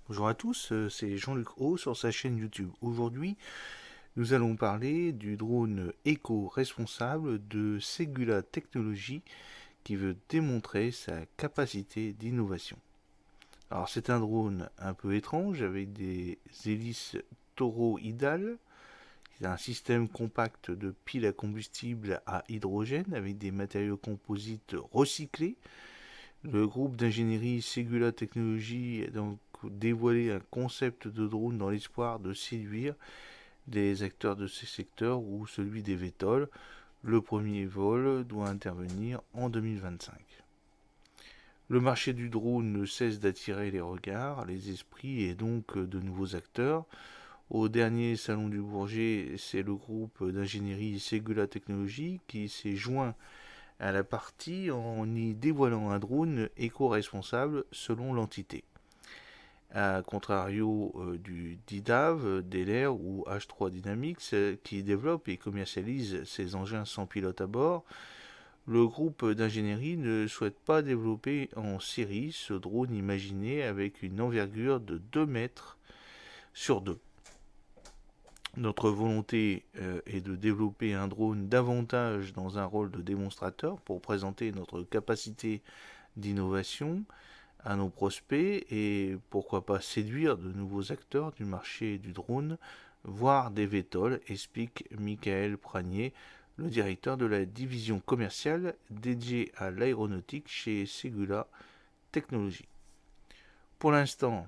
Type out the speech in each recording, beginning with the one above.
Bonjour à tous, c'est Jean-Luc O sur sa chaîne YouTube. Aujourd'hui, nous allons parler du drone éco-responsable de Segula Technologies qui veut démontrer sa capacité d'innovation. Alors, c'est un drone un peu étrange avec des hélices toroïdales. C'est un système compact de piles à combustible à hydrogène avec des matériaux composites recyclés. Le groupe d'ingénierie Segula Technologies a donc dévoilé un concept de drone dans l'espoir de séduire des acteurs de ces secteurs ou celui des VTOL. Le premier vol doit intervenir en 2025. Le marché du drone ne cesse d'attirer les regards, les esprits et donc de nouveaux acteurs. Au dernier salon du Bourget, c'est le groupe d'ingénierie Segula Technologies qui s'est joint à la partie en y dévoilant un drone éco-responsable selon l'entité. A contrario du DIDAV, DELAIR ou H3 Dynamics qui développe et commercialise ces engins sans pilote à bord, le groupe d'ingénierie ne souhaite pas développer en série ce drone imaginé avec une envergure de 2 mètres sur 2. Notre volonté est de développer un drone davantage dans un rôle de démonstrateur pour présenter notre capacité d'innovation à nos prospects et pourquoi pas séduire de nouveaux acteurs du marché du drone, voire des VTOL, explique Michael Pranier, le directeur de la division commerciale dédiée à l'aéronautique chez Segula Technologies. Pour l'instant,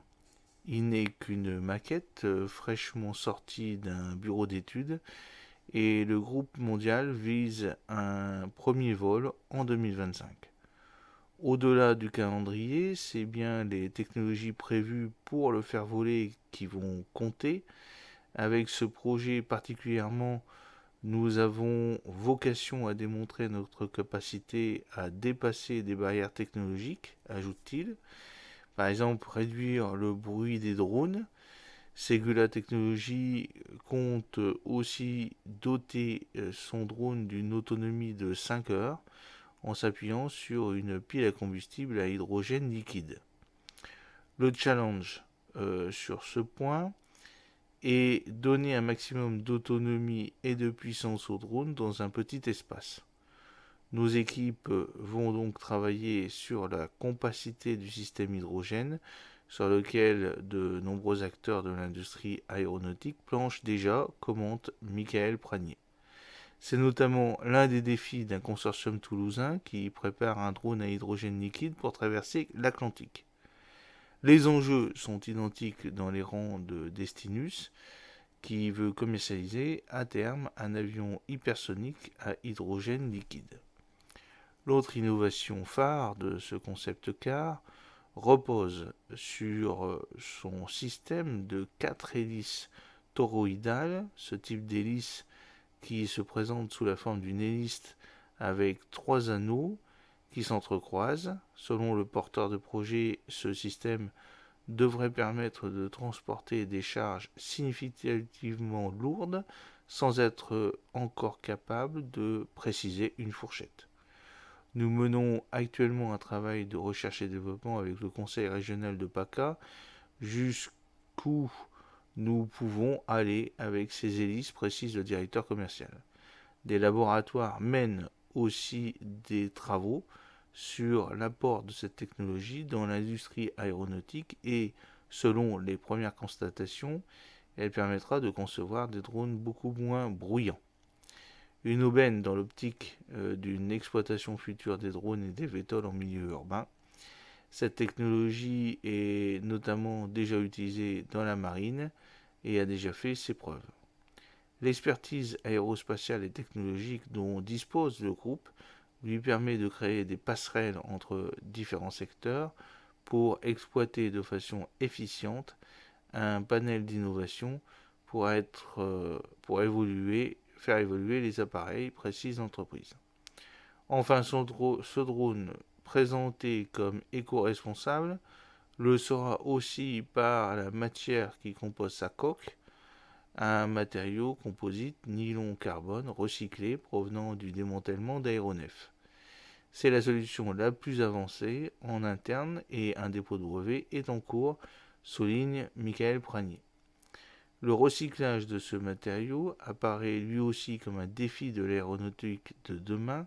il n'est qu'une maquette fraîchement sortie d'un bureau d'études et le groupe mondial vise un premier vol en 2025. Au-delà du calendrier, c'est bien les technologies prévues pour le faire voler qui vont compter. Avec ce projet particulièrement, nous avons vocation à démontrer notre capacité à dépasser des barrières technologiques, ajoute-t-il. Par exemple, réduire le bruit des drones. Segula Technologies compte aussi doter son drone d'une autonomie de 5 heures en s'appuyant sur une pile à combustible à hydrogène liquide. Le challenge sur ce point est donner un maximum d'autonomie et de puissance au drone dans un petit espace. Nos équipes vont donc travailler sur la compacité du système hydrogène, sur lequel de nombreux acteurs de l'industrie aéronautique planchent déjà, commente Michael Pranier. C'est notamment l'un des défis d'un consortium toulousain qui prépare un drone à hydrogène liquide pour traverser l'Atlantique. Les enjeux sont identiques dans les rangs de Destinus, qui veut commercialiser à terme un avion hypersonique à hydrogène liquide. L'autre innovation phare de ce concept car repose sur son système de 4 hélices toroïdales. Ce type d'hélice qui se présente sous la forme d'une hélice avec 3 anneaux qui s'entrecroisent. Selon le porteur de projet, ce système devrait permettre de transporter des charges significativement lourdes sans être encore capable de préciser une fourchette. Nous menons actuellement un travail de recherche et développement avec le Conseil régional de PACA jusqu'où nous pouvons aller avec ces hélices, précise le directeur commercial. Des laboratoires mènent aussi des travaux sur l'apport de cette technologie dans l'industrie aéronautique et, selon les premières constatations, elle permettra de concevoir des drones beaucoup moins bruyants. Une aubaine dans l'optique d'une exploitation future des drones et des VTOL en milieu urbain. Cette technologie est notamment déjà utilisée dans la marine et a déjà fait ses preuves. L'expertise aérospatiale et technologique dont dispose le groupe lui permet de créer des passerelles entre différents secteurs pour exploiter de façon efficiente un panel d'innovation pour faire évoluer les appareils, précise l'entreprise. Enfin, ce drone, présenté comme éco-responsable, le sera aussi par la matière qui compose sa coque, un matériau composite nylon-carbone recyclé provenant du démantèlement d'aéronefs. C'est la solution la plus avancée en interne et un dépôt de brevet est en cours souligne Michael Pranier. Le recyclage de ce matériau apparaît lui aussi comme un défi de l'aéronautique de demain,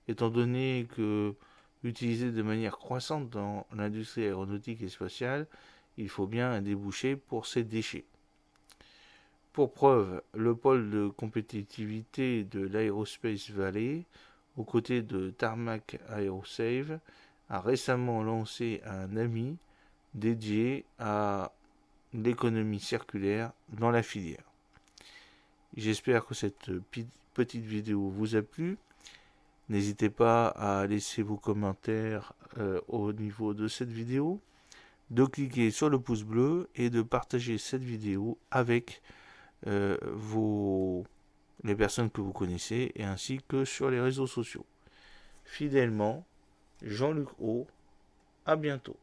étant donné que, utilisé de manière croissante dans l'industrie aéronautique et spatiale, il faut bien un débouché pour ces déchets. Pour preuve, le pôle de compétitivité de l'Aerospace Valley, aux côtés de Tarmac Aerosave, a récemment lancé un AMI dédié à l'économie circulaire dans la filière. J'espère que cette petite vidéo vous a plu. N'hésitez pas à laisser vos commentaires au niveau de cette vidéo, de cliquer sur le pouce bleu et de partager cette vidéo avec les personnes que vous connaissez et ainsi que sur les réseaux sociaux. Fidèlement, Jean-Luc O. À bientôt.